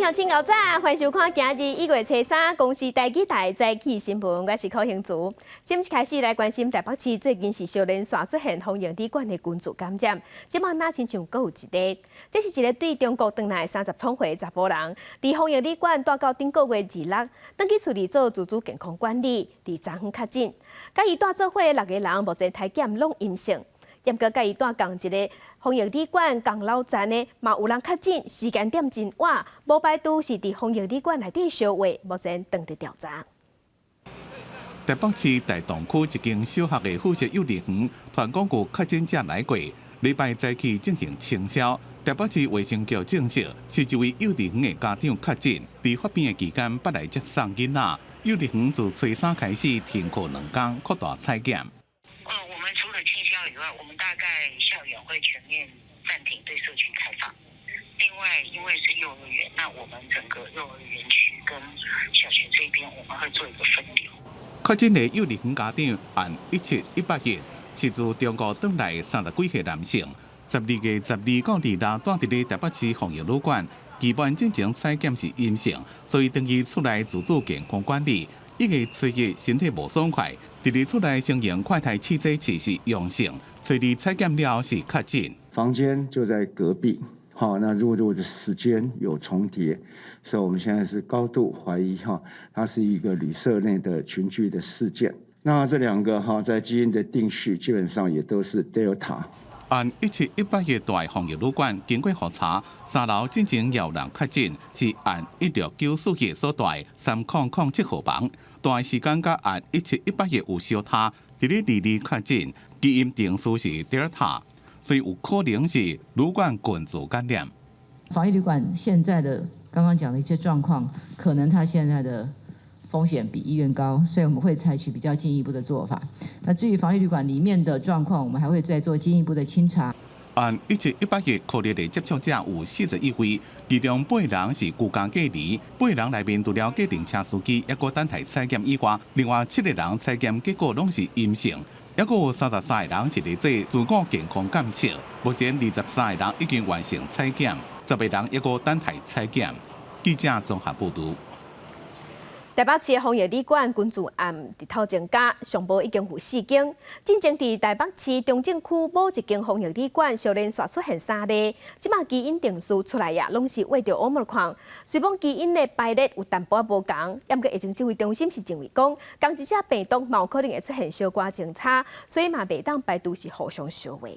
乡亲高早，欢迎收看今日1月初3公司台记台早起新闻，我是柯兴竹。先开始来关心台北市最近是少年线出现风营旅馆的群组感染，即马哪亲像阁有一例，这是一个对中国回来30多岁查甫人，伫风营旅馆住到顶个月26，登记处理做自主健康管理，伫昨昏确诊。甲伊住做伙6个人，目前体检拢阴性。严格甲伊住共一个风营旅馆共楼层的，嘛有人确诊，时间点真晚，无排除是伫风营旅馆内底烧话，目前当地调查。台北市大同区一间小学的附设幼儿园，传讲有确诊者来过，礼拜早起进行清消。台北市卫生局证实，是一位幼儿园的家长确诊，伫发病的期间捌来接送囡仔。幼儿园自初3开始停课2天，扩大采检。我们除了清消以外，我们大概校园会全面暂停对社区开放。另外，因为是幼儿园，那我们整个幼儿园区跟小学这边，我们会做一个分流。确诊的幼儿园家长按17、18日是自中国回来的30几岁男性，12月12到26住伫咧台北市风营旅馆，基本进行采检是阴性，所以登记出来自主健康管理。1月7日身体无爽快，第二出来承认快筛试剂测是阳性，初二采检了是确诊。房间就在隔壁，好，那如果的时间有重叠，所以我们现在是高度怀疑它是一个旅社内的群聚的事件。那这2个在基因的定序基本上也都是 Delta。按17、18日大风营旅馆经过核查，3楼进前有人确诊，是按169日所带3007号房，大时间甲按17、18日有相差，伫咧22确诊，基因定数是 Delta， 所以有可能是旅馆群组感染。防疫旅馆现在的刚刚讲的一些状况，可能它现在的风险比医院高，所以我们会采取比较进一步的做法。那至于防疫旅馆里面的状况，我们还会再做进一步的清查。按17、18日确认的接触者有41位，其中8人是居家隔离，8人内面除了计程车司机一个等待采检以外，另外7个人采检结果拢是阴性，还有33个人是伫做自我健康监测。目前23个人已经完成采检，10个人一个等待采检。记者综合报道。台北市的风营旅馆群组案日头增加，上报已经有4间。进前伫台北市中正区某一间风营旅馆，少年线出现3例，即马基因定数出来呀，拢是为着 Omicron。虽讲基因的排列有淡薄无同，不过疫情指挥中心是认为讲，同一只病毒嘛有可能会出现小可情差，所以嘛袂当排除是互相烧话。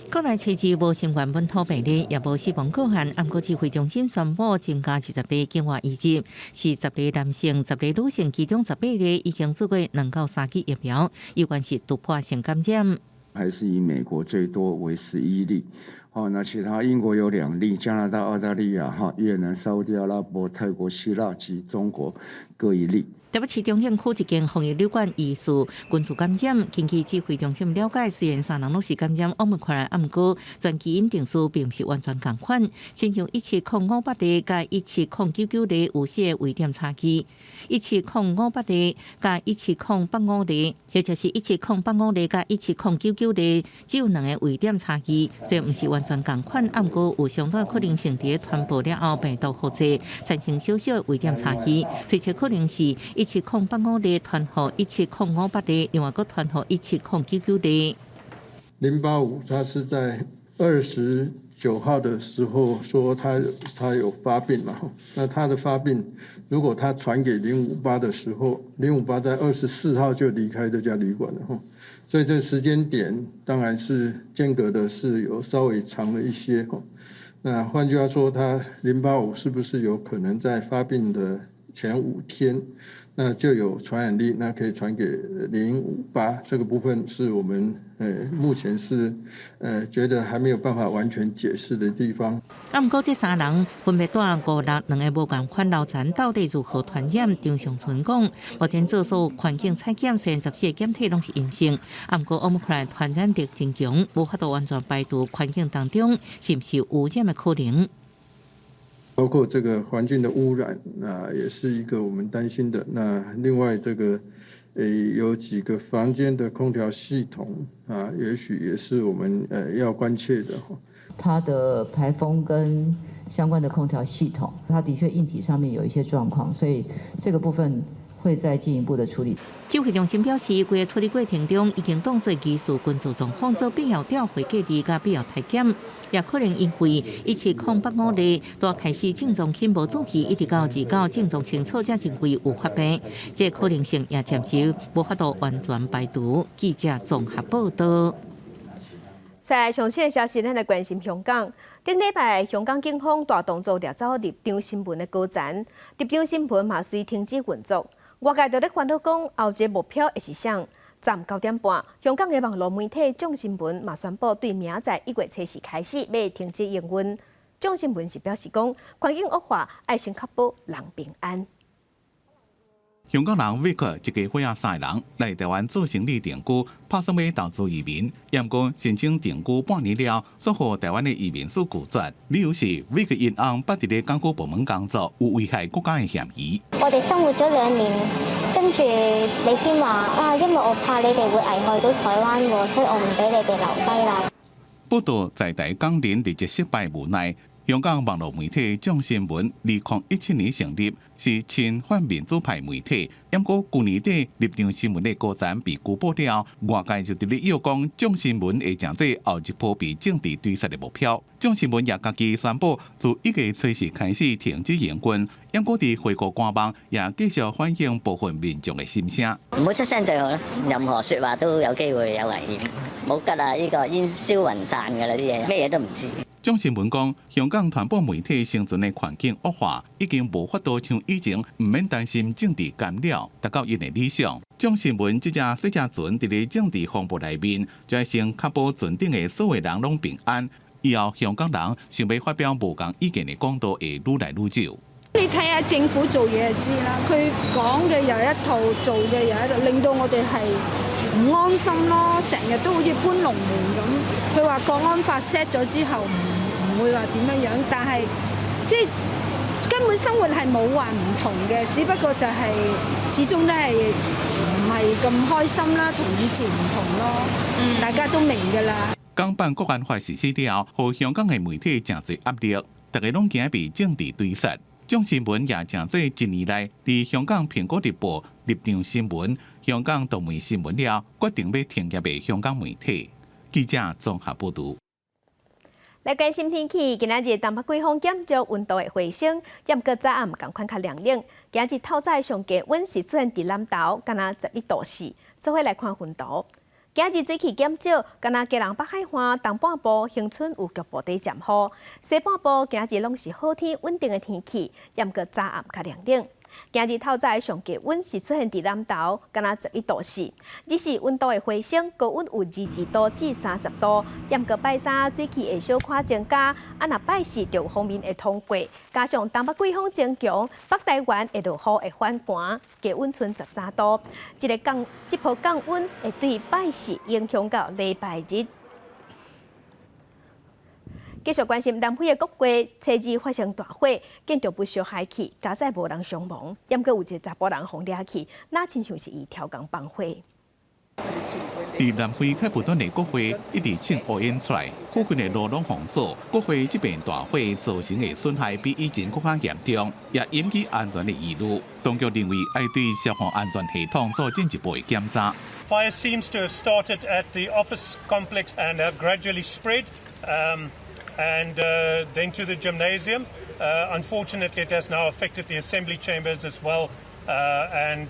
国内初期无新冠本土病例，也无死亡个案。按国指挥中心宣布增加20例境外移入，是10例男性、10例女性，其中18例已经做过2到3剂疫苗，有关是突破性感染。还是以美国最多为11例，那其他英国有2例，加拿大、澳大利亚、越南、沙烏地阿拉伯、泰国、希腊及中国各1例。台北市中正区一间风营旅馆疑似群组感染，根据指挥中心了解，虽然3人都是感染Omicron，不过全基因定数并不是完全同款，亲像17058例甲17099例有些微点差距，17058例甲17085例，或者是17085例甲17099例，只有2个微点差距，虽然不是完全同款，不过有相当可能性伫传播了后病毒复制，产生小小的微点差距，推测可能是17085例传予17058例，另外个传予17099例。085他是在29号的时候说他有发病嘛，那他的发病如果他传给058的时候，058在24号就离开这家旅馆了，所以这个时间点当然是间隔的是有稍微长了一些。那换句话说，他085是不是有可能在发病的前5天，那就有传染力，那可以传给058，这个部分是我们目前是觉得还没有办法完全解释的地方。不过这3人分别住5、6，2个无共款楼层，到底如何传染？张尚存讲，目前做所有环境采检，虽然14个检体拢是阴性，不过Omicron传染力真强，无法度完全排除环境当中是不是有污染的可能。包括这个环境的污染，也是一个我们担心的。那另外这个，有几个房间的空调系统也许也是我们要关切的。它的排风跟相关的空调系统，它的确硬体上面有一些状况，所以这个部分会再进一步的处理。指挥中心表示，规个处理过程中已经当作技术军事状况做必要调回隔离甲必要体检，也可能因为1708例都开始症状轻无主期，一直到自到症状清楚才认为有发病，这可能性也暂时无法度完全排除。记者综合报道。在上新的消息，咱来关心香港。顶礼拜，香港警方大动作掠走立场新闻的高层，立场新闻嘛随停止运作。外界就咧烦恼讲，后一个目标会是啥？站9点半，香港的网络媒体众新闻嘛宣布，对明仔1月7日开始要停止营运。众新闻是表示讲，环境恶化，爱先确保人平安。香港人委屈一家伙仔3个人来台湾做生意定居，打算要投资移民，验过申请定居半年了，所获台湾的移民署拒绝，理由是委屈因翁不伫咧港府部門工作，有危害國家嘅嫌疑。我哋生活咗2年，跟住你先話啊，因為我怕你哋會危害到台灣喎，所以我唔俾你哋留低啦。報道在台港人日失敗無奈。香港網絡媒體眾新聞2017年成立，是親反民主派媒體。不過去年底立場新聞的高層被拘捕了，外界就伫咧要講眾新聞會成做後一波被政治對殺的目標。眾新聞也家己宣布，自1月7日開始停止營運。不過伫回國觀望，也繼續反映部分民眾的心聲。唔好出聲最好啦，任何説話都有機會有危險。冇㗎啦，呢個煙消雲散㗎啦，啲嘢咩嘢都唔知。眾新聞講，香港傳播媒體生存的環境惡化，已經無法度像以前唔免擔心政治干擾，達到因的理想。眾新聞這隻小隻船佇咧政治風暴內面，就係先確保船頂的所有人攏平安。以後香港人想要發表無共意見的講道會愈來愈少。你睇下政府做嘢就知啦，佢講嘅又一套，做嘅又一套，令到我哋係唔安心咯，成日都好似搬龍門咁。佢話國安法 set 咗之後唔會話點樣，但係即係根本生活係冇話唔同嘅，只不過就係始終都係唔係咁開心啦，同以前唔同咯。大家都明㗎啦。港版國安法實施了，互香港嘅媒體真濟壓力，大家攏驚被政治對殺。眾新聞也真濟1年來，佇香港蘋果日報、立場新聞、香港動媒新聞了，決定要停業嘅香港媒體。記者綜合報導。來關心天氣，今仔日東北季風減弱，溫度會回升，不過早暗同款較涼冷。今日透早上低溫是出現佇南投，敢若11°C。做伙來看溫度。今日水氣減少，敢若基隆北海岸東半部恆春有局部地漸雨，西半部今日攏是好天穩定的天氣，不過早暗較涼冷。今日透早上低溫是出現佇南投，敢若11°C。日時溫度會回升，高溫有22度至30度。不過拜三水氣會小可增加，若拜四就鋒面會通過，加上東北季風增強，北台灣會落雨會反寒，低溫剩13度。這波降溫會對拜四影響到禮拜日。繼續關心南非嘅國會，初二發生大火，建築物燒害去，加載無人傷亡，不過有一個查甫人互掠去，那親像是伊超工放火。伫南非開普敦的國會一直請烏煙出來，附近的路攏封鎖。國會這邊大火造成的損害比以前更加嚴重，也引起安全的疑慮。當局認為要對消防安全系統做進一步的檢查。Fire seems to have started at the office complex and have gradually spread. And then to the gymnasium. Unfortunately, it has now affected the assembly chambers as well, and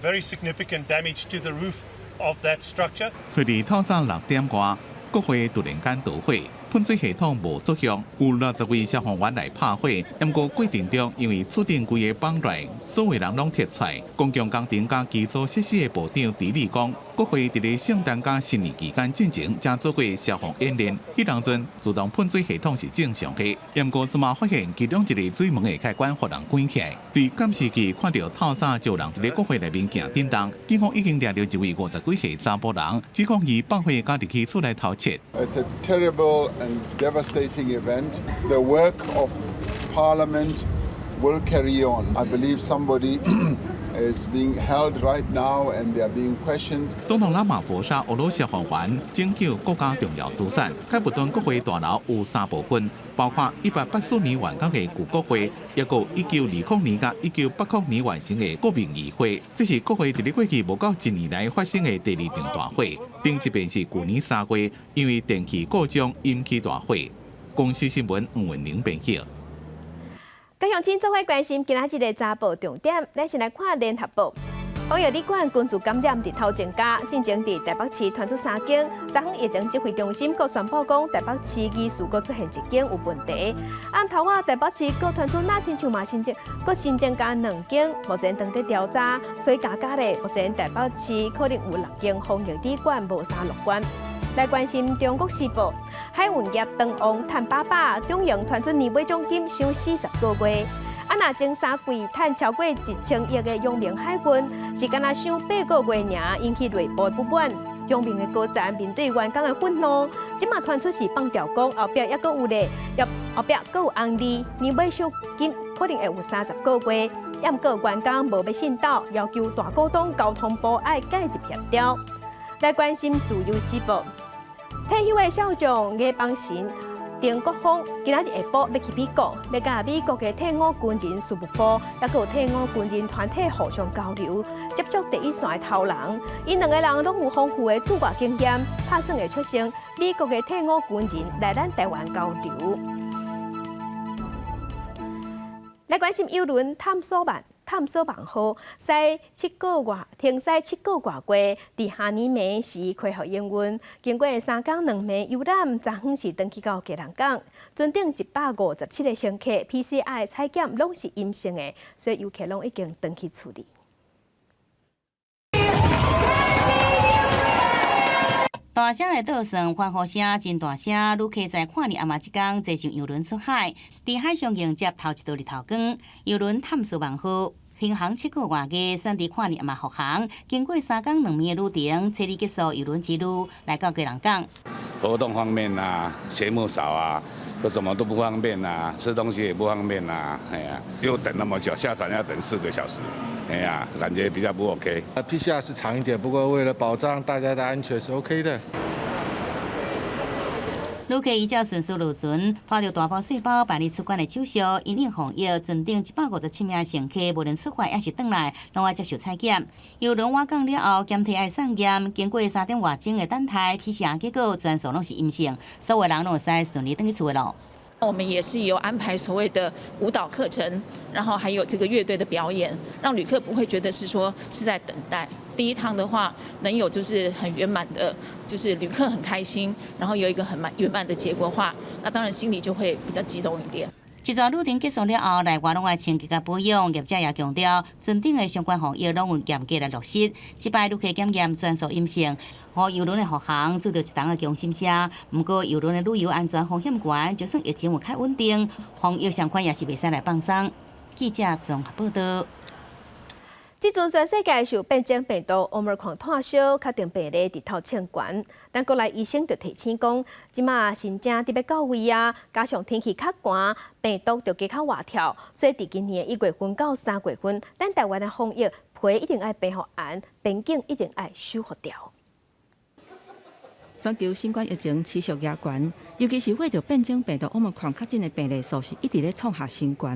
very significant damage to the roof of that structure. 隨住透早6點外，國會突然間倒火，噴水系統無作用，有60位消防員來拍火。不過過程中，因為厝頂規個綁內，所有人攏貼出來。公共工程甲基礎設施的部長迪利講，國會佇咧聖誕甲新年期間進行，正做過消防演練。迄當陣自動噴水系統是正常的，不過即馬發現其中一個水門的開關互人關起來。對監視器看到透早就有人佇咧國會內面行叮當，警方已經抓到一位50幾歲查甫人，指控伊放火甲入去厝內偷竊。It's a terrible and devastating event. The work of Parliament will carry on. I believe somebody is being held right now, and they are being questioned. 总统拉马佛沙俄罗斯访员拯救国家重要资产，该不断国会大楼有3部分，包括184年完工的旧国会，也有1920年甲1980年完成的国民议会。这是国会伫咧过去无到1年来发生的第2场大会。顶一遍是去年3月，因为电器故障引起大会。公司新闻黄文玲编辑。高雄市做伙关心今仔日的早报重点，咱先来看联合报。防疫旅馆群聚感染日头增加，进前伫台北市传出3件，昨昏疫情指挥中心阁宣布讲，台北市疑似阁出现1件有问题。按头仔台北市阁传出那亲像嘛新增，阁新增加2件，目前正在调查，所以加咧，目前台北市可能有6间防疫旅馆无啥乐观。来关心中国时报，海运业长王赚爸爸，中央传出年尾奖金上40个月。啊，若前3季赚超过1000亿的阳明海运，是敢若上8个月尔，引起内部不满。阳明的高层面对员工的愤怒，即马传出是放调讲，后壁还阁有咧，后壁阁有红利，年尾奖金可能会有30个月。也毋过员工无要信倒，要求大股东交通部爱改一协调。来关心自由时报，退休的校长叶邦信。丁国峰今仔日下晡要去美国，要甲美国的退伍军人事务部，也有退伍军人团体互相交流，接触第一线的头人。因2个人拢有丰富的驻外经验，打算会促成美国的退伍军人来咱台湾交流。来关心邮轮探索网号停驶7个月，伫下年暝时恢复营运。经过3天2暝游览，昨昏是登去到基隆港，船顶157个乘客 PCR 采检拢是阴性的，所以游客拢已经登去处理。大声的倒算欢呼声真大声，旅客在看日暗暝一天坐上邮轮出海，伫海上迎接头一道日头光。邮轮探索网号停航7个月嘅，选伫看日暗暝复航，经过3天2暝的旅程，彻底结束邮轮之路，来到基隆港。活动方面啊，节目少啊，有什么都不方便啊，吃东西也不方便啊，哎呀，又等那么久，下船要等4个小时。哎呀，感觉比较不 OK。PCR 是长一点，不过为了保障大家的安全是 OK 的。旅客依照顺序落船，拖着大包小包办理出关的手续，因应防疫，船顶157名乘客无论出发还是转来，拢要接受采检。邮轮晚港了后，检体爱送检，经过3点外钟的等待 ，PCR 结果全数拢是阴性，所有人拢会使顺利登去厝的咯。我们也是有安排所谓的舞蹈课程，然后还有这个乐队的表演，让旅客不会觉得是说是在等待。第一趟的话，能有就是很圆满的，就是旅客很开心，然后有一个很圆满的结果话，那当然心里就会比较激动一点。一段旅程结束了后，内外拢爱清洁甲保养，业者也强调，船顶的相关防疫拢有严格来落实。这摆旅客检验全数阴性，和邮轮的复航做到一重的强心声。不过，邮轮的旅游安全风险悬，就算疫情有较稳定，防疫相关也是袂使来放松。记者综合报道。即阵全世界受变种病毒 Omicron 炭烧，确定病例日头千悬。但国内医生就提醒讲，即马新症特别到位啊，加上天气较寒，病毒就加较活跳，所以伫今年1月份到3月份，咱台湾的防疫皮一定爱变好严，边境一定爱守好掉。全球新冠疫情持续压悬，尤其是为着变种病毒 Omicron 确诊的病例数是一直咧创下新高。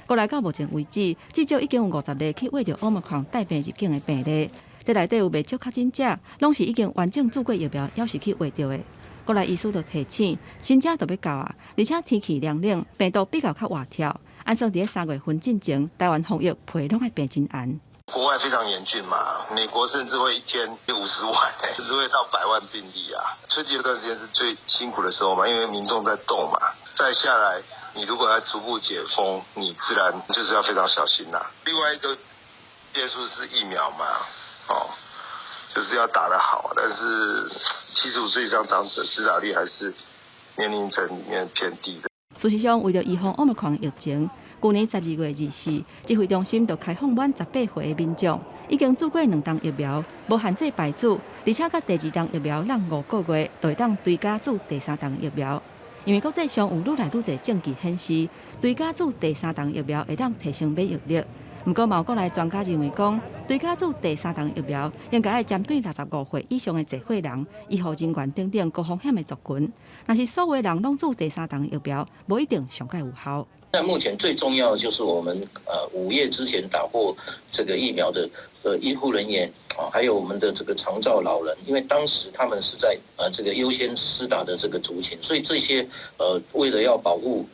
国内到目前为止，至少已经有50例去为着 Omicron 带病入境的病例，这内底有未少确诊者，拢是已经完整注过疫苗，还是去为着的。国内医师就提醒，新症就要到啊，而且天气凉冷，病毒比较活跳。按算伫3月份进前，台湾防疫皮拢会变真严。国外非常严峻嘛，美国甚至会一天50万，甚至会到100万病例啊。春节这段时间是最辛苦的时候嘛，因为民众在动嘛。再下来，你如果要逐步解封，你自然就是要非常小心啦。另外一个变数是疫苗嘛，就是要打得好，但是75岁以上长者施打率还是年龄层里面偏低的。事实上，为了预防 Omicron 疫情，去年12月24日，指挥中心就开放满18岁的民众，已经做过2档疫苗，无限制排注，而且甲第2档疫苗让5个月就会当追加注第3档疫苗。因为国际上有愈来愈侪证据显示，追加注第3档疫苗会当提升免疫力，不过，嘛有国内专家认为讲，对家做第三档疫苗，应该要针对65岁以上的社会人、医护人员等等高风险的族群。若是所有人拢做第三档疫苗，无一定上盖有效。那目前最重要的就是我们5月之前打过这个疫苗的医护人员啊，还有我们的这个长照老人，因为当时他们是在这个优先施打的这个族群，所以这些为了要保护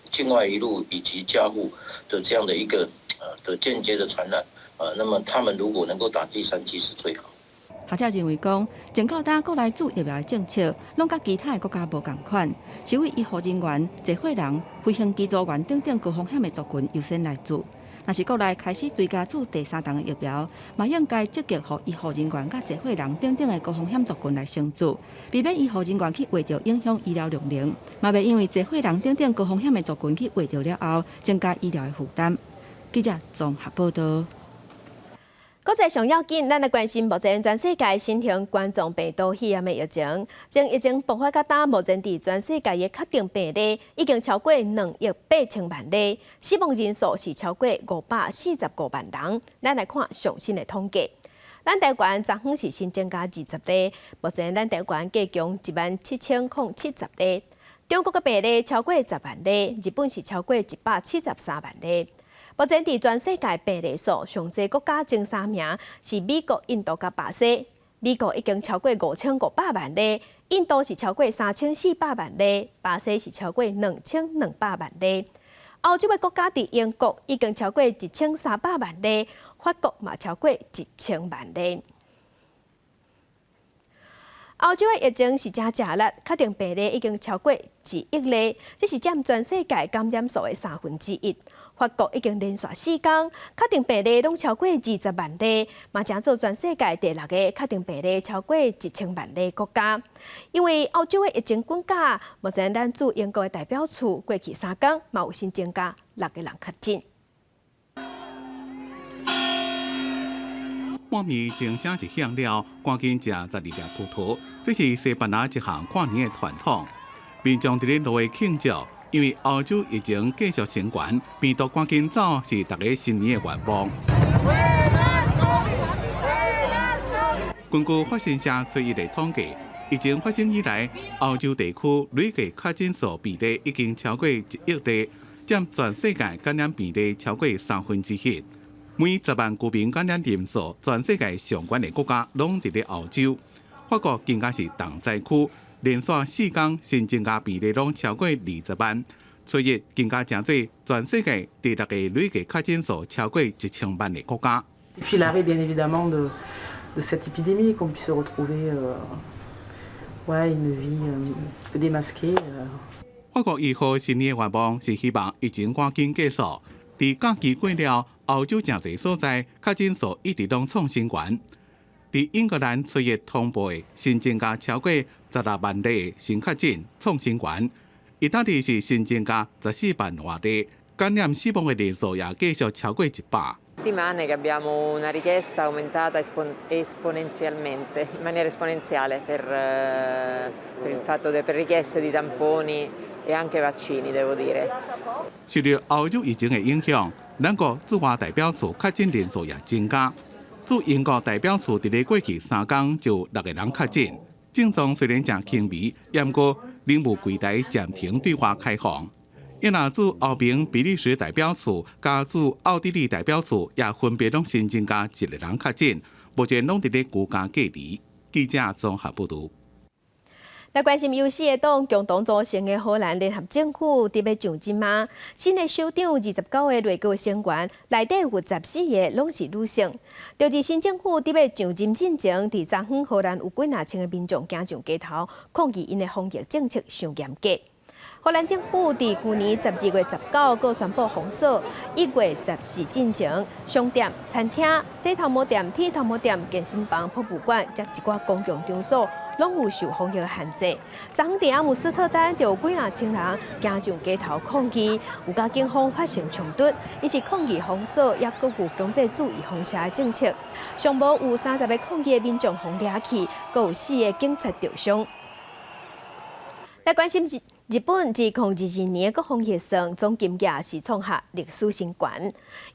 境外一路以及家户的这样的一个的间接的传染那么他们如果能够打第3剂是最好。学者认为讲，前到今国内做疫苗的政策，拢甲其他的国家无共款，是为医护人员、社会人、飞行机组员等等高风险的族群优先来做。若是国内开始追加做第三档的疫苗，嘛应该积极予医护人员、甲社会人等等的高风险族群来先做，避免医护人员去为着影响医疗量能，嘛袂因为社会人等等高风险的族群去为着了后增加医疗的负担。记者综合报道。国际上要紧，咱来关心目前全世界新型冠状病毒肺炎的疫情。从疫情爆发到今，目前伫全世界的确定病例已经超过2.8亿例，死亡人数是超过545万人。咱来看上新的统计。咱台湾昨昏是新增加20例，目前咱台湾计共17070例。中国的病例超过10万例，日本是超过173万例。目前伫全世界病例数上济国家前3名是美国、印度甲巴西。美国已经超过5500万例，印度是超过3400万例，巴西是超过2200万例。欧洲的国家伫英国已经超过1300万例，法国嘛超过1000万例。欧洲的疫情是真热烈，确定病例已经超过1亿例，这是占全世界感染数的1/3。法国已经连续4天确定病例拢超过20万例，嘛成做全世界第6个确定病例超过1000万例国家。因为欧洲的疫情滚价，目前咱驻英国的代表处过去3天嘛有新增加6个人确诊。半暝钟声一响了，赶紧食12粒葡萄，这是西班牙一项跨年的传统。民众伫咧路的庆祝，因为欧洲疫情继续升悬，病毒赶紧走是大家新年的愿望。根据法新社最一的统计，疫情发生以来，欧洲地区累计确诊数比例已经超过1亿例，占全世界感染比例超过1/3。每10万居民感染人数，全世界上悬的国家拢伫咧欧洲。法国更加是重灾区，连续4天新增加比例拢超过20万。最热更加真多，全世界第6个累计确诊数超过1000万的国家。Et puis l'arrêt bien évidemment de cette épidémie, qu'on puisse se retrouver une vie peu démasquée. 法国医护新年的愿望是希望疫情赶紧结束。伫假期过了，欧洲真侪所在确诊数一直拢创新悬。伫英格兰最热通报的新增加超过16万例新确诊，创新悬。意大利是新增加14万多例，感染死亡的人数也继续超过100。Settimane che abbiamo una richiesta aumentata esponenzialmente, in maniera esponenziale per il fatto per richieste di tamponi e anche vaccini, devo dire. 受到欧洲疫情的影响，咱国驻华代表处确诊人数也增加。驻英国代表处伫咧过去3天就6个人确诊。症状虽然真轻微，不过领务柜台暂停对外开放。也那驻欧盟比利时代表处加驻奥地利代表处也分别拢新增加1个人确诊，目前拢伫咧居家隔离。记者综合报道。来关心由4个党共同组成的荷兰联合政府伫要上任吗？新的首长29个内阁成员，内底有14个拢是女性。就伫新政府伫要上任进前，伫昨昏荷兰有几啊千个民众行上街头，抗议因的防疫政策伤严格。荷兰政府伫去年12月19号宣布封锁，1月14进前，商店、餐厅、洗头毛店、剃头毛店、健身房、博物馆，才一寡公共场所，拢有受防疫限制。昨昏伫阿姆斯特丹，就有几啊千人行上街头抗议，有甲警方发生冲突，伊是抗议封锁，也佫有强制注意封城的政策。上无有30个抗议的民众互掠去，佫有4个警察受伤。来关心日本自2022年各防疫上总金额是创下历史新高。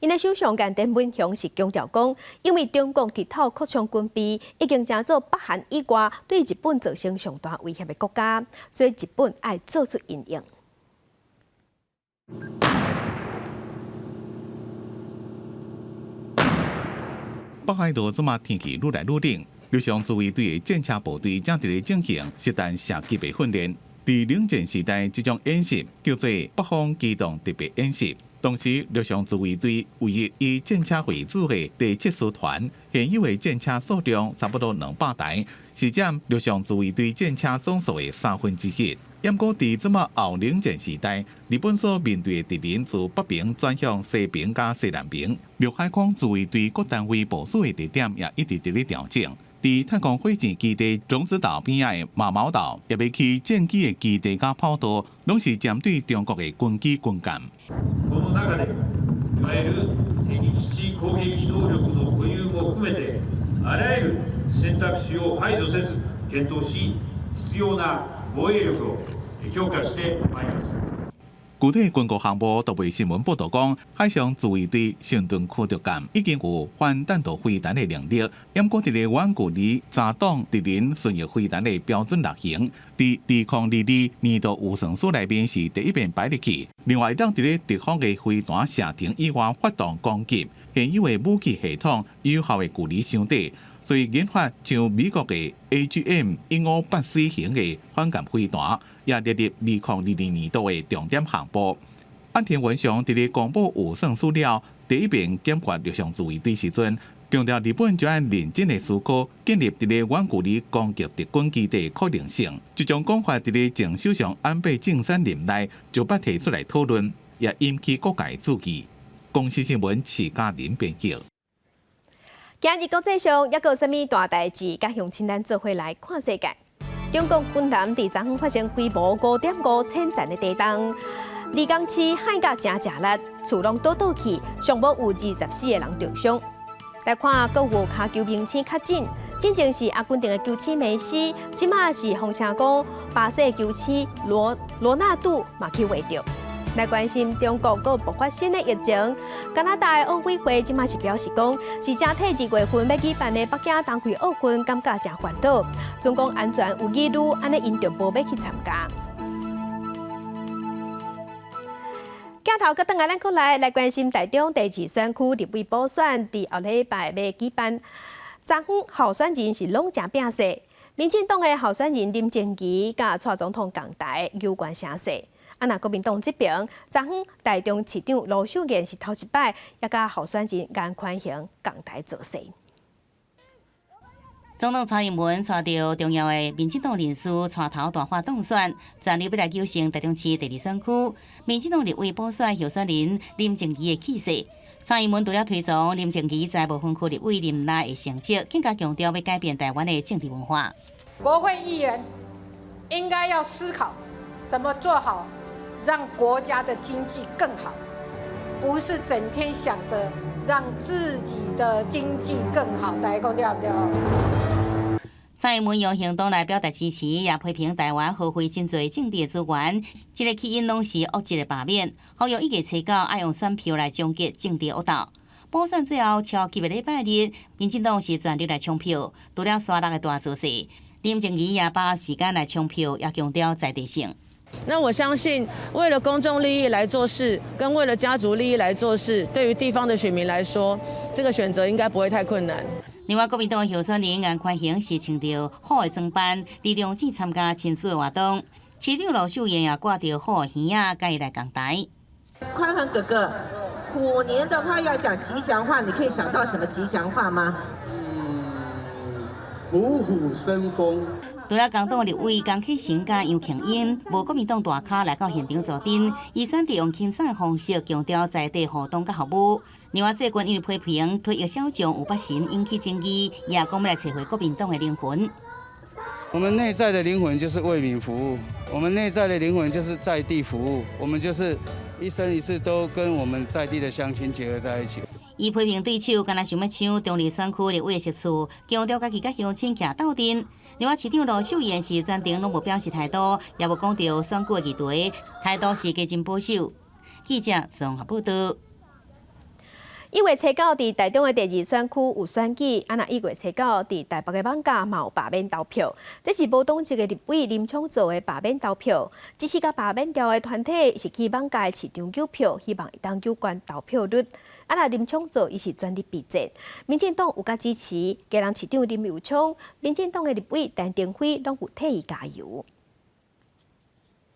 因的首相菅田文雄是强调讲，因为中国企图扩充军备，已经成做北韩以外对日本造成上大威胁的国家，所以日本要做出因应。北海道即马天气愈来愈冷，陆上自卫队的战车部队正伫咧进行实弹射击的训练。在冷战时代，这种演习叫做北方机动特别演习。当时，陆上自卫队唯一以战车为主的第7师团，现有的战车数量差不多200台，是占陆上自卫队战车总数的1/3。不过，在这么后冷战时代，日本所面对的敌人自北平转向西平加西南平，陆海空自卫队各单位部署的地点也一直伫咧调整。在太空火箭基地种子岛边仔的马毛岛，也未去战机的基地甲跑道，拢是针对中国的军机军舰。この中で、いわゆる敵基地攻撃能力の保有も含めて、あらゆる選択肢を排除せず検討し、必要な防衛力を強化してまいります。具体军国航母都为新闻报道讲，海上自卫队神盾驱逐舰已经有反弹道飞弹的能力，不过伫咧远距离炸挡敌人巡弋飞弹的标准类型，伫2022年度预算书内面是第一遍摆入去。另外，当伫咧敌方的飞弹射程以外发动攻击，现有的武器系统有效的距离相短。所以研发像美国的 AGM-1584型的反舰飞弹，也列入2022年度的重点项目。岸田文雄伫咧公布预算资料，第一遍检阅陆上自卫队时阵，强调日本就要认真的思考建立伫咧远距离攻击敌军基地的可能性。这种讲法伫咧前首相安倍晋三任内就捌提出来讨论，也引起各界注意。公司新闻徐嘉玲编辑。今日国际上还有甚物大代志，甲乡亲咱做伙来看世界。中国云南伫昨昏发生规模5.5千层的地震，丽江市海角真热力，厝拢倒去，上无有24个人重伤。来看各有骹球明星确诊，真正是阿根廷的球星梅西，即马是风声讲巴西球星罗纳度嘛去未着。来关心中国佫爆发新的疫情，加拿大的奥委会即马是表示讲，是正体2月份要举办的北京冬季奥运，感觉真烦恼，总讲安全有疑虑，安尼因就无要去参加。镜头佮转来，咱过来关心台中第2选区立委补选，伫后礼拜要举办。昨昏候选人是拢正拼势，民进党的候选人林静怡甲蔡总统共台有关声势。那国民党这边，昨昏台中市长卢秀燕是头一摆，也甲候选人颜宽恒共台造势。总统蔡英文带着重要的民进党人士带头大发当选，全力要来纠正台中市第2选区民进党立委补选候选人林静怡的气势。蔡英文除了推崇林静怡在不分区立委任内的成绩，更加强调要改变台湾的政治文化。国会议员应该要思考怎么做好。让国家的经济更好，不是整天想着让自己的经济更好。大家讲对不对？蔡英文用行动来表达支持，也批评台湾耗费真侪政治资源，这个起因拢是恶质的罢免，呼吁1月初9爱用选票来终结政治恶斗。补选最后超级的礼拜日，民进党是全力来冲票，除了刷6个大造势，林静怡也把握时间来冲票，也强调在地性。那我相信，为了公众利益来做事，跟为了家族利益来做事，对于地方的选民来说，这个选择应该不会太困难。另外，国民党候选人颜宽恒是穿着虎的装扮，伫中市参加亲属的活动。市长卢秀燕也挂着虎的耳仔，甲伊来共台。宽恒哥哥，虎年的话要讲吉祥话，你可以想到什么吉祥话吗？虎虎生风。除了共党立委江启臣甲杨庆英，无国民党大咖来到现场助阵，伊选择用轻松的方式强调在地互动甲服务。另外，最近因为批评退役小将有北辰引起争议，也讲要来找回国民党的灵魂。我们内在的灵魂就是为民服务，我们内在的灵魂就是在地服务，我们就是一生一世都跟我们在地的乡亲结合在一起。伊批评对手，敢若想要抢中立选区立委席次，强调家己甲乡亲徛斗阵。另外，市长罗秀燕是专程拢无表示态度，也无讲到选举议题，态度是加真保守。记者综合报道。1月初9伫台中的第2选区有选举，那1月初9伫台北的艋舺嘛有罢免投票，这是无党籍的立委林昌佐的罢免投票。支持甲罢免掉的团体是去艋舺的市场救票，希望会当有关投票率。林昌佐伊是全力备战，民进党有甲支持，家人市长林佑昌、民进党的立委陈定辉拢有替伊加油。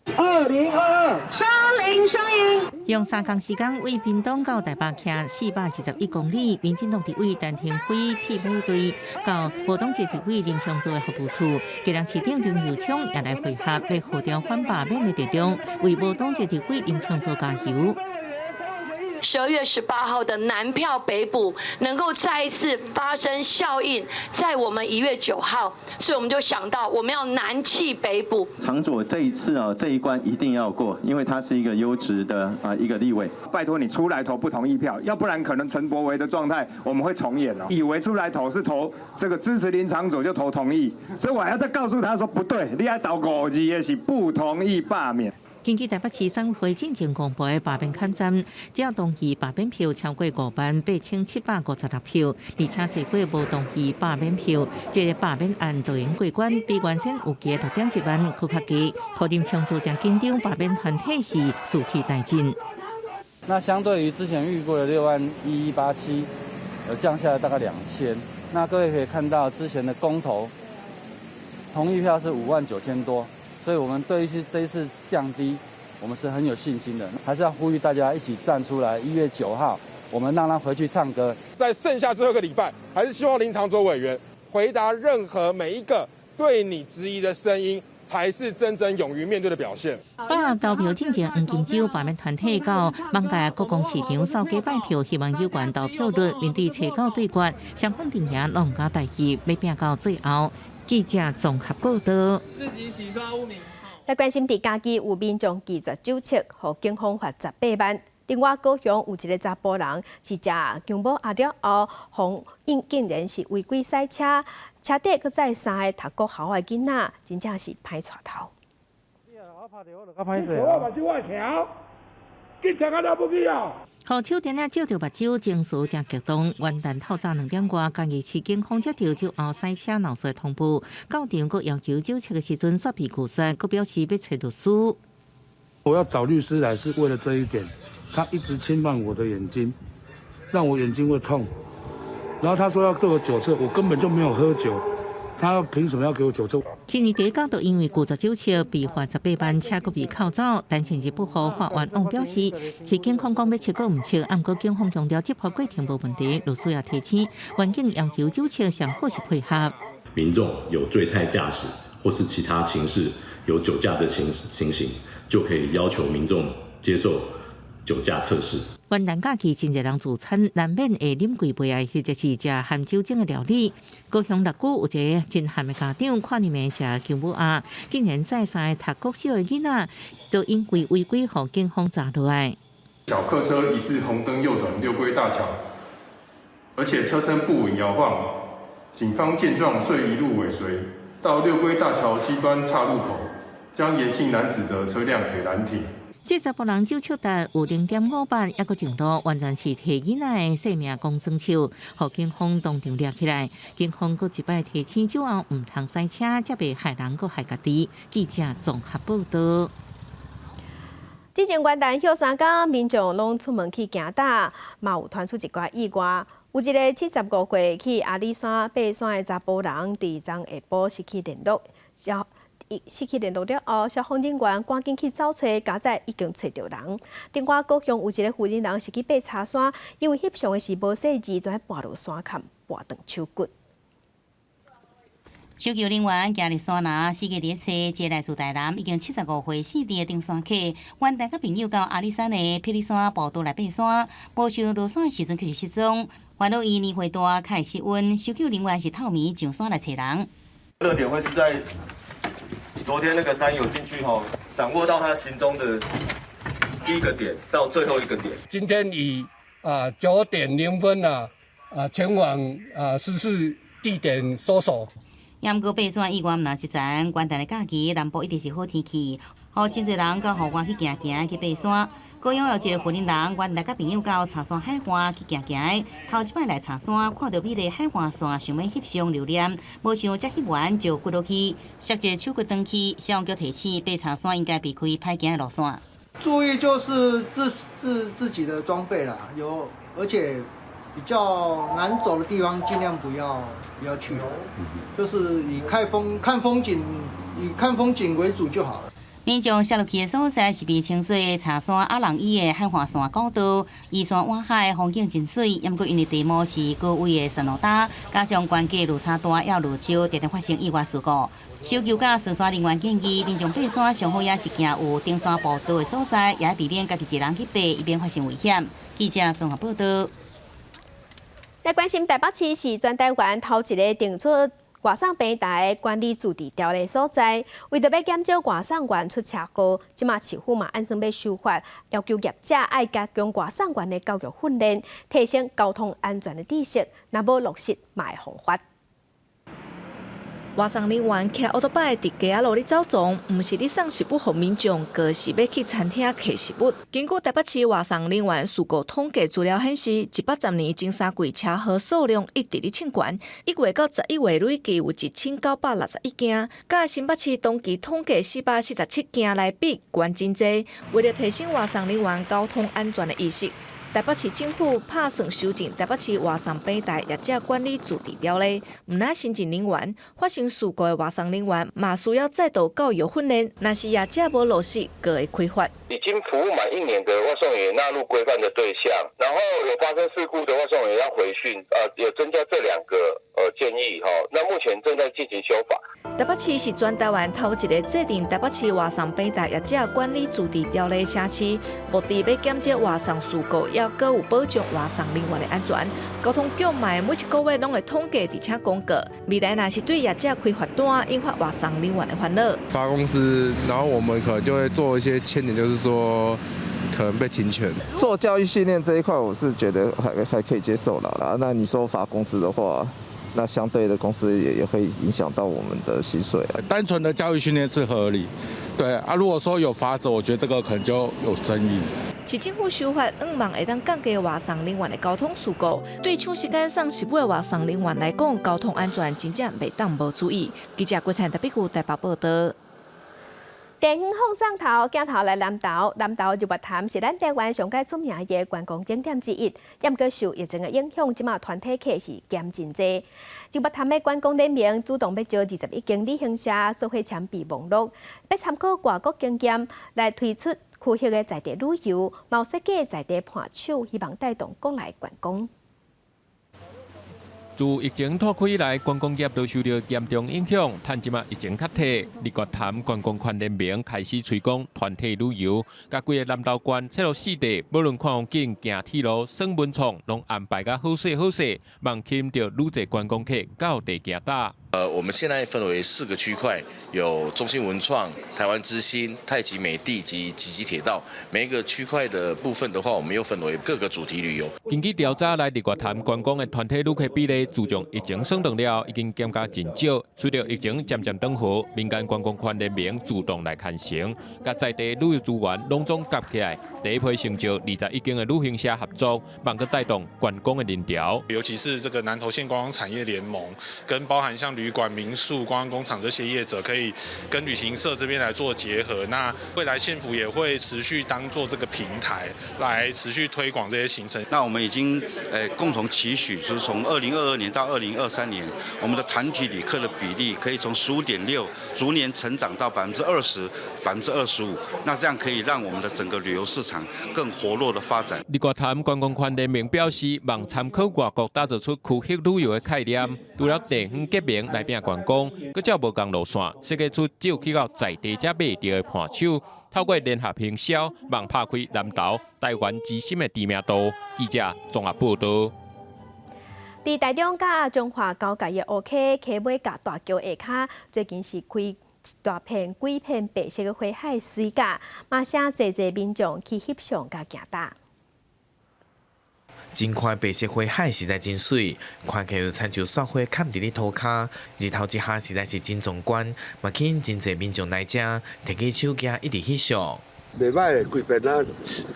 2022双赢双赢。用3天时间为屏东到台北骑421公里，民进党立委陈定辉替马队到无党籍立委林昌佐的服务处，家人市长林佑昌也来配合，要号召反罢免的力量，为无党籍立委林昌佐加油。12月18号的南票北补能够再一次发生效应，在我们1月9号，所以我们就想到我们要南弃北补。长佐这一次这一关一定要过，因为他是一个优质的一个立委。拜托你出来投不同意票，要不然可能陈柏惟的状态我们会重演哦。以为出来投是投这个支持林长佐就投同意，所以我还要再告诉他说不对，你要投5字的是不同意罢免。根据台北市选会进前公布的罢免勘站，只要同意罢免票超过58756票，而且超过无同意罢免票，这个罢免案就应过关，比原先有期6.1万更较低。可林昌佐将紧张罢免团体时士气大振。那相对于之前预估的61187，降下来大概2000。那各位可以看到之前的公投同意票是59000多。所以我们对于这一次降低，我们是很有信心的，还是要呼吁大家一起站出来。1月9号，我们让他回去唱歌。在剩下最后一个礼拜，还是希望林长佐委员回答任何每一个对你质疑的声音，才是真正勇于面对的表现。把投票进前，黄金周罢免团体到艋舺国公市场扫街拜票，希望有关投票率面对初9对决，双方阵营拢加大气，要拼到最后。记者综合报道。自己洗刷污名。来关心伫家己有民众拒绝酒测，互警方罚18万。另外，高雄有一个查甫人是食姜母鸭了后，竟然是违规赛车，车底搁载3个读国校的囡仔，真正是歹带头。我目睭我瞧，警察啊了不起啊！互手电啊照着目睭，情绪真激动。元旦透早2点外，嘉义市警方接到酒后赛车闹事通报，到场阁要求酒测的时阵煞被拒绝，阁表示要找律师。我要找律师来是为了这一点，他一直侵犯我的眼睛，让我眼睛会痛。然后他说要对我酒测，我根本就没有喝酒。他凭什么要给我酒测？去年第一天就因为拒绝酒测被罚18万，且阁被扣走。但前日不服，法院王表示，是警方讲要测阁唔测，暗过警方强调执法过程无问题，律师也提醒，环境要求酒测上好是配合。民众有醉态驾驶或是其他情事有酒驾的情形，就可以要求民众接受酒驾测试。元旦假期真侪人自餐，难免会啉贵杯啊，或者是食含酒精的料理。高雄六股有一个真汉的家长，看你们食姜母鸭，竟然载3个读国小的囡仔，都因为违规，互警方查落来。小客车疑似红灯右转六龟大桥，而且车身不稳摇晃。警方见状，遂一路尾随到六龟大桥西端岔路口，将严姓男子的车辆给拦停。这查甫人酒测达有0.58，还阁上路，完全是替囡仔的性命讲算笑，互警方当场抓起来。警方阁一摆提醒酒后唔通赛车，才袂害人，阁害家己。记者综合报道。之前元旦休3天，民众拢出门去行打，嘛有传出一寡意外。有一个75岁去阿里山爬山的查甫人，伫昨下晡失去联络。失去联络了后，消防人员赶紧去找找，加载已经找到人。另外，高雄有一个妇人人是去爬茶山，因为翕相的是无细致，就喺跋落山坎，跋断手骨。搜救人员行入山林，四个列车接来自台南已经75岁死地的丁山客，元旦甲朋友到阿里山的霹雳山步道来爬山，无想落山的时阵却是失踪。烦恼伊年岁大，较会失温，搜救人员是透暝上山来找人。热点会是在昨天那个山友进去后，掌握到他行踪的第一个点到最后一个点。今天以9点0分前往失事地点搜索。也毋过爬山以外，若即阵元旦的假期，南部一定是好天气，互真侪人到户外去行行去爬山。高雄有一个云林人，原来甲朋友到茶山海岸去行行，头一摆来茶山，看到美丽海岸线，想要翕相留念，无想才翕完就骨落去，摔一手骨断去，消防局提醒，爬茶山应该避开歹行的路线。注意就是自己的装备啦，而且比较难走的地方尽量不要去，就是以看风景为主就好了。民众下落去的所在是被清水茶山阿郎伊的海岸线高度，依山望海，风景真水。也毋过因为地貌是高位的山路大，加上关节路差大，要路少，常常发生意外事故。搜救甲巡山人员建议，民众爬山上好也是行有登山步道的所在，也避免家己一人去爬，以免发生危险。记者综合报道。来关心台北市是全台湾头一个定出外送平台管理驻地条例所在，为着要减少外送员出车祸，即马市府嘛按算要修法，要求业者爱加强外送员的教育训练，提升交通安全的知识，若无落实嘛会犯法。外送人员骑奥多拜伫街仔路里走踪，毋是咧送食物互民众，而是要去餐厅摕食物。根据台北市外送人员事故统计资料显示，180年前3季车祸数量一直咧升悬，1月到11月累计有1961件，甲新北市同期统计447件来比，悬真济。为了提升外送人员交通安全的意识，台北市政府打算修正台北市外送平台业者管理驻地条例，毋但新进人员发生事故的外送人员，嘛需要再度教育训练。若是业者无落实，佫会开罚。已经服务满1年的外送员纳入规范的对象，然后有发生事故的外送员要回训，有增加这2个建议那目前正在进行修法。台北市是全台湾头一个制定台北市外送平台业者管理驻地条例城市，目的要减少外送事故，也搁有保障外送人员的安全。交通局每一个月拢会统计而且公告，未来若是对业者开罚单，引发外送人员的烦恼。发公司，然后我们可能就会做一些牵连，就是说可能被停权。做教育训练这一块，我是觉得还可以接受啦。那你说罚公司的话，那相对的公司也会影响到我们的薪水。单纯的教育训练是合理，对啊。如果说有罚则，我觉得这个可能就有争议。市政府修法，望会当降低外送人员的交通事故。对抢时间送食物的外送人员来讲，交通安全真正袂当无注意。记者郭灿特别台北报道。电影放送头，镜头来南投。南投日月潭是咱台湾上界出名的观光景点之一，也毋过受疫情的影响，即马团体客是减真济。日月潭的观光联盟主动要招21间旅行社做伙参与网络，要参考外国经验来推出区域的在地旅游，毛设计在地盘手，希望带动国内观光。自疫情拓开以来，观光业都受到严重影响。趁即马疫情较退，日月潭观光圈联盟开始推广团体旅游，甲规个南投县七路四地，无论看风景、行铁路、耍文创，拢安排甲好势好势，望吸引到愈侪观光客到地行打。我们现在分为4个区块，有中心文创、台湾之星、太极美地及集集铁道。每一个区块的部分的话，我们又分为各个主题旅游。根据调查，来日月潭观光的团体旅客比例，自从疫情升长了，已经减加真少。随着疫情渐渐缓和，民间观光圈联盟主动来牵成，甲在地旅游资源拢总夹起来，第一批成就21间的旅行社合作，望去带动观光的人潮。尤其是这个南投县观光产业联盟，跟包含像旅馆、民宿、观光工厂这些业者，可以跟旅行社这边来做结合。那未来县府也会持续当做这个平台，来持续推广这些行程。那我们已经共同期许，就是从2022年到2023年，我们的团体旅客的比例可以从15.6逐年成长到20%、25%。那这样可以让我们的整个旅游市场更活络的发展。日月潭观光圈联盟表示，望参考外国打造出区域旅游的概念，除了地方结盟来拼观光，佮照无共路线，设计出只有去到在地才买到的盘手，透过联合行销，望拍开南投台湾之心的知名度。记者综合报道。伫台中甲中华交界的乌溪尾甲大桥下骹，最近是开一大片几片白色的花海水甲，嘛请侪民众去翕相甲行搭。真看白色花海实在真水，看起来亲像雪花嵌伫咧涂骹，日头之下实在是真壮观，嘛吸引真侪民众来遮，摕起手机一直翕相。袂歹嘞，规边啊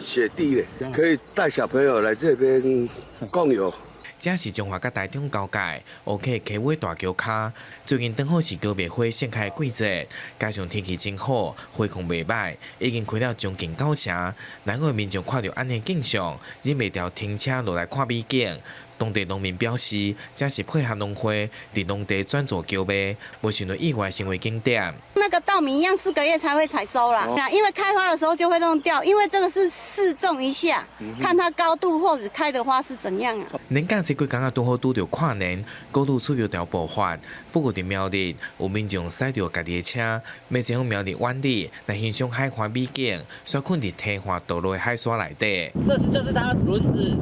雪地嘞，可以带小朋友来这边共游。这是中华甲台中交界乌溪溪尾大桥骹，最近刚好是高白花盛开的季节，加上天气真好，花况袂歹，已经开了将近9成。南外民众看到安尼景象，忍袂住停车落来看美景。当地农民表示，这是配合农会伫农地转做桥卖，无想到意外成为景点。那个稻米一样4个月才会采收啦，因为开花的时候就会弄掉，因为这个是试种一下，看它高度或者开的花是怎样啊。年假这几天拄好拄着跨年，高度出游条爆发。不过伫苗栗，有民众驶着家己的车，要前往苗栗湾里来欣赏海花美景，却困伫梯滑道路的海沙内底。这就是它轮子。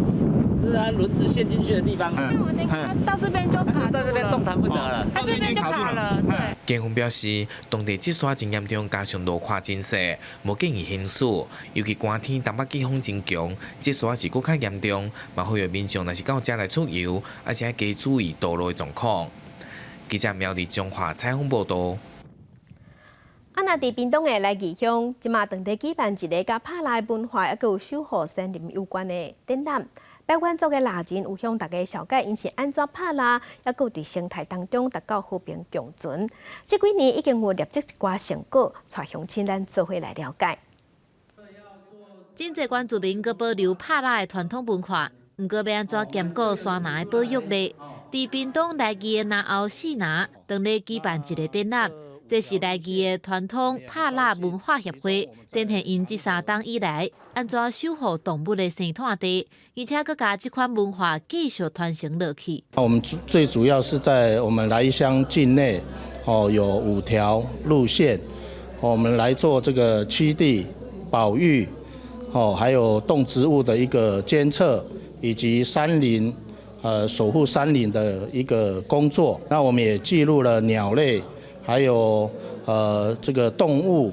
是它轮子陷进去的地方。到这边就卡住了，到这边动弹不得了。它这边就卡了，对。警方表示，当地积沙真严重，加上路况真细，无建议行驶。尤其寒天东北季风真强，积沙是更较严重。嘛，呼吁民众若是到遮来出游，而且加注意道路的状况。记者苗栗中华采访报道。那伫屏东的来义乡，即马当地举办一个甲帕拉文化也有守护森林有关的展览。百万族的腊人有向大家小解因是安怎帕拉，也有伫生态当中达到和平共存。这几年已经有立即一寡成果，带乡亲咱做伙来了解。真侪原住民阁保留帕拉的传统文化，毋过要安怎兼顾山林的保育呢？伫屏东来义的南后四南，当咧举办一个展览。这是来义的传统帕拉文化协会，展现因这3冬以来安怎守护动物的生态地，而且阁把这款文化继续传承落去。我们最主要是在我们来义乡境内，有5条路线，我们来做这个栖地保育，还有动植物的一个监测，以及山林守护山林的一个工作。那我们也记录了鸟类。还有这个动物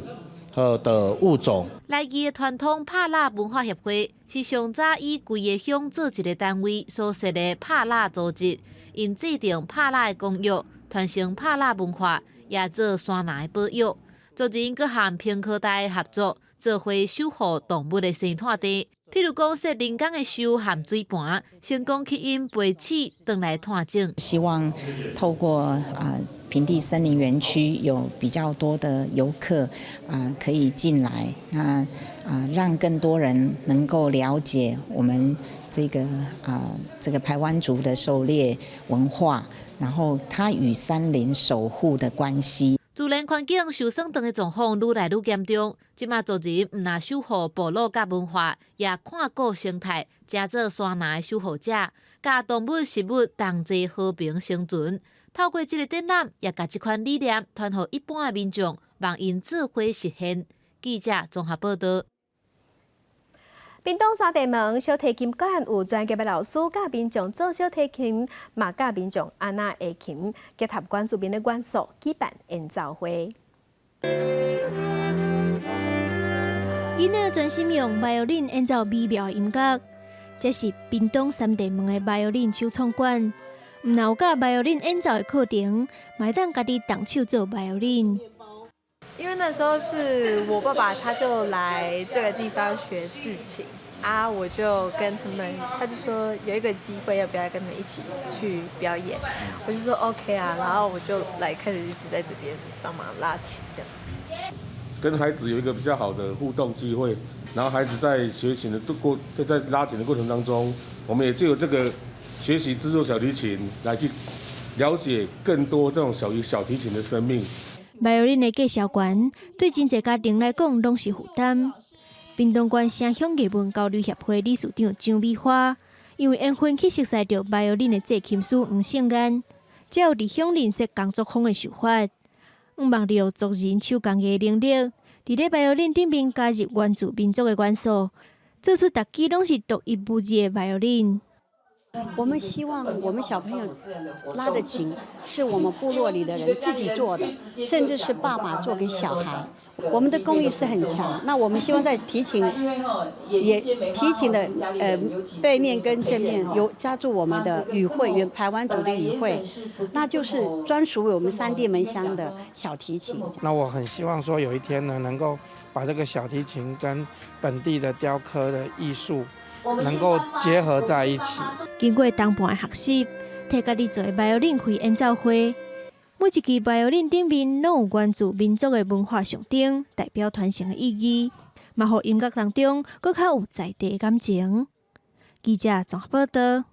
的物种。来义的传统帕拉文化协会是上早以规个乡做一个单位所设的帕拉组织，因制定帕拉的公约，传承帕拉文化，也做山林的保育。族人阁和平科大合作，做伙守护动物的生态地。譬如讲，设人工的树和水盘，成功吸引飞鼠回来探景。希望透过平地森林园区有比较多的游客可以进来，那让更多人能够了解我们这个排湾族的狩猎文化，然后它与山林守护的关系。自然环境受损长的状况愈来愈严重，即马族人毋但守护部落甲文化，也看顾生态，加做山林的守护者，甲动物食物同齐和平生存。透过这个展览，也把这款理念传予一般的民众，望因做伙实现。记者综合报道。屏东沙地门小提琴馆有专业的老师教民众做小提琴，嘛教民众安那下琴，结合原住民的元素，举办演奏会。囡仔专心用 violin 演奏美妙的音乐，这是屏东三地门的 violin 首创馆。毋但有教 violin 演奏的课程，嘛会当家己动手做 violin。因为那时候是我爸爸，他就来这个地方学制琴啊，我就跟他们，他就说有一个机会，要不要跟他们一起去表演？我就说 OK 啊，然后我就开始一直在这边帮忙拉琴这样子。跟孩子有一个比较好的互动机会，然后孩子在学琴的在拉琴的过程当中，我们也就有这个学习制作小提琴来去了解更多这种小提琴的生命。violin 的介绍权对真侪家庭来讲拢是负担。屏东县城乡艺文交流协会理事长张美花，因为缘分去熟悉到 violin 的制琴师黄胜安，才有伫乡认识工作坊的手法，望着族人手工艺能力，伫咧 violin 顶面加入原住民族的元素，做出逐支拢是独一无二的 violin。我们希望我们小朋友拉的琴是我们部落里的人自己做的，甚至是爸爸做给小孩。我们的工艺是很强，那我们希望在提琴的背面跟正面有加入我们的语汇，台湾土地语汇，那就是专属于我们3地门乡的小提琴。那我很希望说有一天呢，能够把这个小提琴跟本地的雕刻的艺术能够结合在一起。经过当半学习，替家己做的 violin 开演奏会。每一支 violin 顶面拢有源自民族的文化象征，代表传承的意义，嘛，互音乐当中更较有在地的感情。记者综合报道。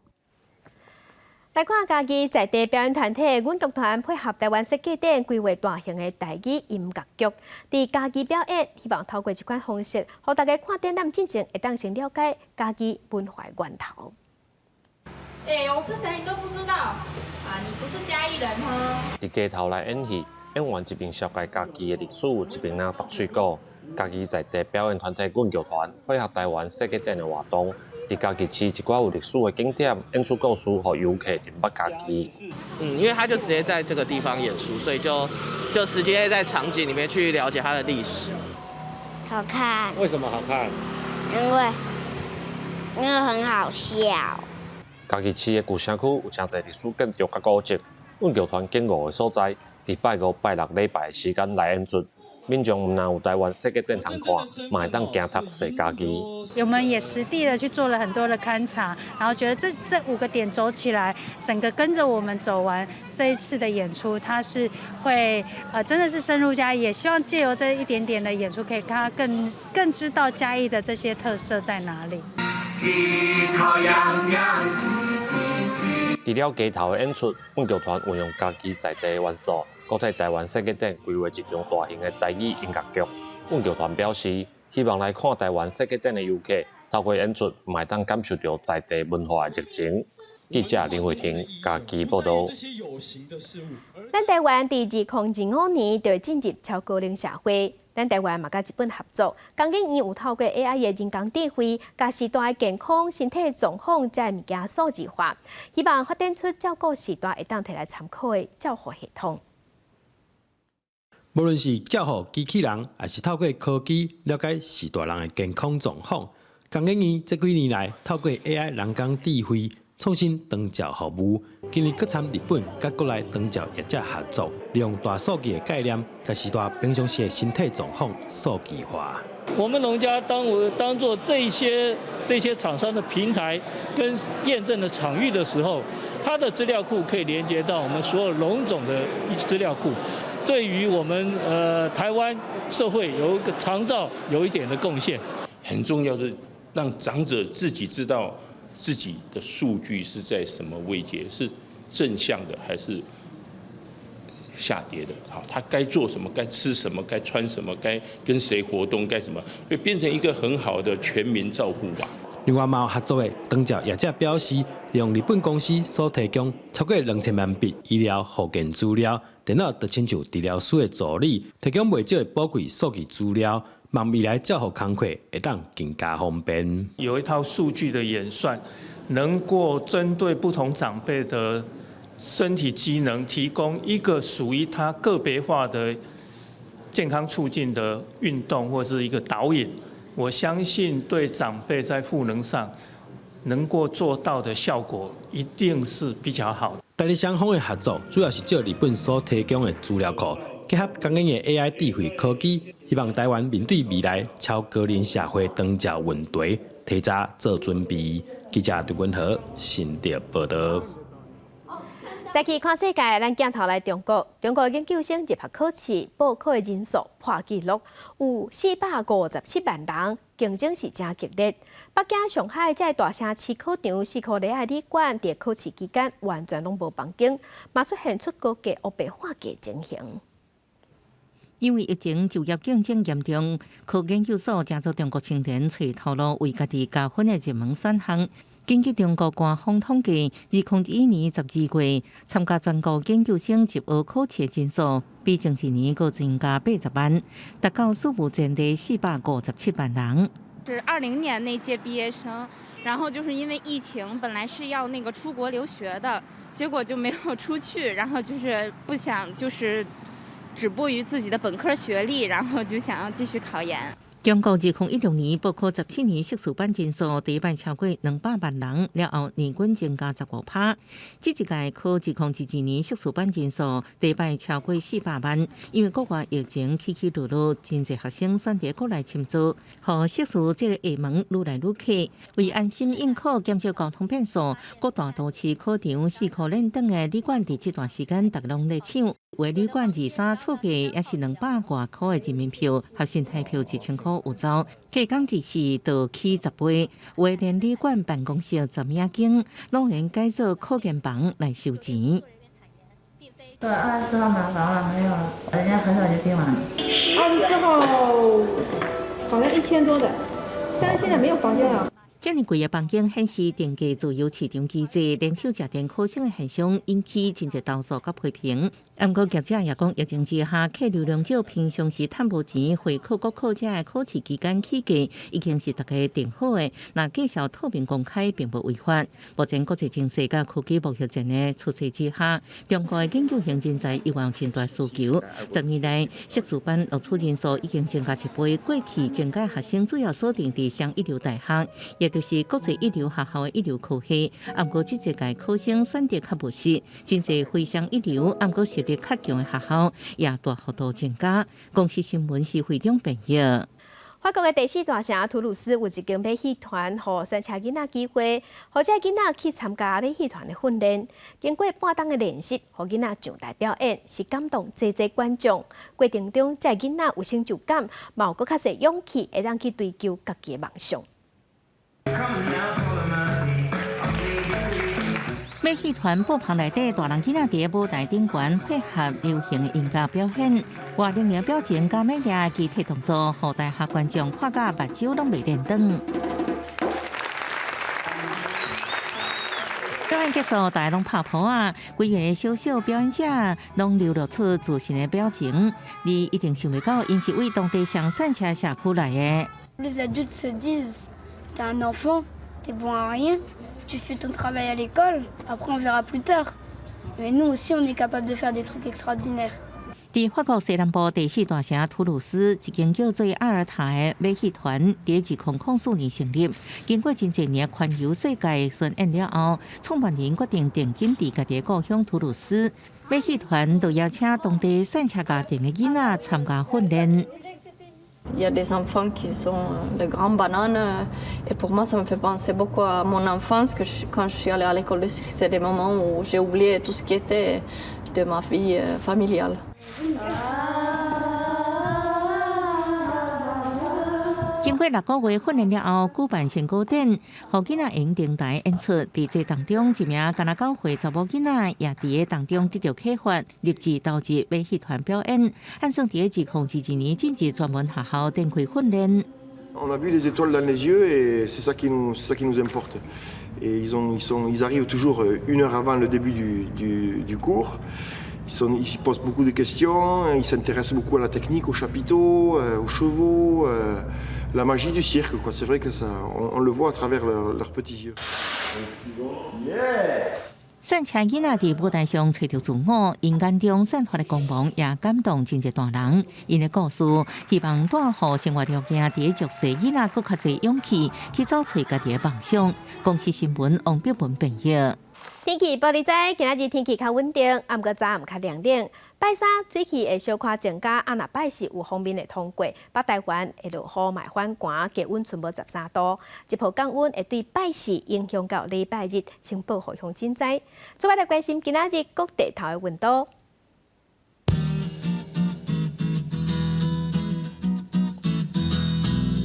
来看家己在地表演团体阮剧团配合台湾设计展规划大型的台语音乐剧，伫家己表演，希望透过这款方式，让大家看展览进程会当先了解家己文化源头。我是谁你都不知道啊？你不是嘉义人哦。伫街头来演戏，演员一边紹介家己的歷史，一邊仔讀喙鼓。家己在地表演團體阮劇團配合台灣設計展的活動，伫家己市一寡有歷史的景點，演出故事，予遊客認捌家己。因为他就直接在这个地方演出，所以就直接在场景里面去了解它的历史。好看。为什么好看？因为很好笑。家己市的旧城區有真濟歷史建築甲古蹟，阮劇團經過的所在，伫拜5、拜6禮拜的時間來演出。民眾唔但有台灣設計展通看，嘛會當行讀學家己。我們也實地的去做了很多的勘察，然後覺得這5個點走起來，整個跟着我們走完這一次的演出，它是會真的是深入嘉義，也希望借由這一點點的演出，可以讓他更知道嘉義的這些特色在哪裡。除了街頭的演出，阮劇團運用家己在地的元素，國際台灣設計展規劃一場大型的台語音樂劇。阮劇團表示，希望來看台灣設計展的遊客，透過演出，會當感受到在地文化的熱情。記者林慧婷，家己報道。咱台灣第2025年就進入超高齡社會。咱台灣嘛甲日本合作，工研院有透過 AI 嘅人工智慧，將時代健康、身體狀況這物件數字化，希望發展出照顧時代會當摕來參考嘅照護系統。無論是照護機器人，還是透過科技了解時代人嘅健康狀況，工研院這幾年來透過 AI 人工智慧創新長照服務，今年佮參日本甲國內長照業者合作，利用大數據的概念，將時代平常時的身體狀況數據化。我們農家當做這些廠商的平台跟驗證的場域的時候，它的資料庫可以連接到我們所有農種的資料庫，對於我們台灣社會有一個長照有一點的貢獻。很重要的，讓長者自己知道自己的數據是在什麼位階，是正向的還是下跌的？好，他該做什麼，該吃什麼，該穿什麼，該跟誰活動，該什麼，會變成一個很好的全民照護吧。另外，嘛有合作的長照業者表示，利用日本公司所提供超過2000萬筆醫療保健資料，電腦就親像治療師的助理，提供袂少的寶貴數據資料。望未來照護工作會當更加方便。有一套數據的演算，能夠針對不同長輩的身體機能，提供一個屬於他個別化的健康促進的運動或是一個導引。我相信對長輩在賦能上能夠做到的效果，一定是比較好的。台日雙方的合作，主要是借日本所提供的資料庫，結合工研的 AI 智慧科技，希望台灣面對未來超高齡社會長照問題，提早做準備。記者杜君和新竹報道。再去看世界，咱鏡頭來中國。中國研究生入學考試報考的人數破紀錄，有457萬人，競爭是真激烈。北京、上海這大城市考場4科禮愛旅館，在考試期間完全攏無房間，嘛出現出高價烏白化價情形。因為疫情就業競爭嚴重，科研究所正做中國青年找頭路，為家己加分的熱門選項。根據中國官方統計，2021年12月參加全國研究生入學考試的人數，比前一年又增加80萬，達到數目前的457萬人。是20年那屆畢業生，然後就是因為疫情，本來是要那個出國留學的，結果就沒有出去，然後就是不想就是止步于自己的本科学历，然后就想要继续考研。中国2016年报考17年硕士班人数第一摆超过200万人，了后年均增加15%。这一届考2012年硕士班人数第一摆超过400万，因为国外疫情起起落落，真侪学生选择国内深造，和硕士这个厦门愈来愈客。为安心应考，减少交通变数，各大都市考场4科练等的旅馆，伫这段时间大家拢在抢。为旅馆23厝价也是200多块的人民票，学生台票1000块有走。客工一时就起10倍，为连旅馆办公室10名间，拢能改造考研房来收钱。对，24号满房了，没有了，人家很早就订完。24号好像1000多的，但是现在没有房间了。这么贵的房间显示定价自由市场机制，连手吃电考生的现象引起真侪投诉甲批评。不过业者也讲，疫情之下客流量少，平常时趁无钱回考国考者的考试期间起价，已经是大家定好的。那介绍透明公开，并无违法。目前国际情势甲科技目前前的趋势之下，中国的研究型人才有望真大需求。10年来，硕士班录取人数已经增加1倍。过去政界学生主要锁定伫上一流大学，也就是国际一流学校的一流科系。不过这一届考生选择较务实，真侪非常一流，不过实力较强的学校也大幅度增加。公司新闻是会长朋友。法国的第4大城图鲁斯有一间马戏团，予山车囡仔机会，或者囡仔去参加马戏团的训练。经过半冬的练习，予囡仔上台表演，是感动侪观众。过程中，这囡仔有成就感，嘛有搁较侪勇气，会当去追求家己的梦想。马戏团布棚内底，大人囡仔伫舞台顶悬配合流行的音乐表演，活灵的表情加美丽的肢体动作，互台下观众看甲目睭拢袂连长。表演结束，大家拢拍谱啊！规个小小表演者拢流露出自信的表情，你一定想袂到，因是为当地上山车社区来的。Les adultes se disent, t'es un enfant, t'es bon à rien, tu fais ton travail à l'école, après on verra plus tard. Mais nous aussi, on est capable de faire des trucs extraordinaires. 伫法国西南部第4大城图鲁斯，一间叫做阿尔塔的马戏团，伫2004年成立。经过真侪年环游世界巡演了后，创办人决定定居伫家己故乡图鲁斯。马戏团就邀请当地山车家庭的囡仔参加训练。Il y a des enfants qui sont de grandes bananes et pour moi ça me fait penser beaucoup à mon enfance quand je suis allée à l'école de cirque. C'est des moments où j'ai oublié tout ce qui était de ma vie familiale. 经过6个月训练了后，举办成果展，予囡仔用平台演出。伫这当中，一名敢若9岁查某囡仔也伫个当中得到启发，立志投入马戏团表演。按算伫个2012年进入专门学校展开训练。On a vu les étoiles dans les yeux et c'est ça qui nous importe. Et ils arrivent toujours 1 heure avant le début du cours. Ils posent beaucoup de questions, ils s'intéressent beaucoup à la technique, aux chapiteaux, aux chevaux, la magie du cirque. C'est vrai que ça, on le voit à travers leurs petits yeux. 山车囡仔伫舞台上找到自我，因眼中散发的光芒也感动真侪大人。因的故事希望带予生活条件伫个弱势囡仔搁较侪勇气去找找家己的梦想。公司新闻王碧文朋友。天气报你知，今仔日天气较稳定，暗暝早暗较凉冷。拜三水气会小可增加，若拜四有方面会通过，北台湾会落雨卖反寒，低温剩无13度。一波降温会对拜四影响到礼拜日，先报互乡亲知。主要来关心今仔日各地头的温度。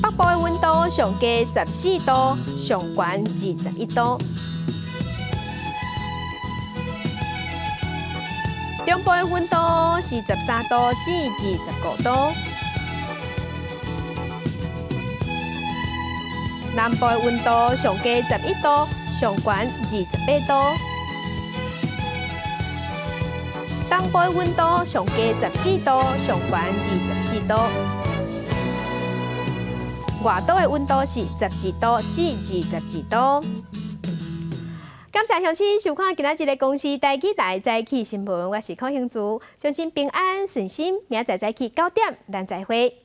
北部的温度上低14度，上悬21度。中部的温度是13度至25度，南部的温度上低11度，上悬28度，东部的温度上低14度，上悬24度，外岛的温度是12度至22度。到感谢乡亲收看今仔日的公视台记台早起新闻，我是柯兴珠，祝您平安顺心，明仔早起9点咱再会。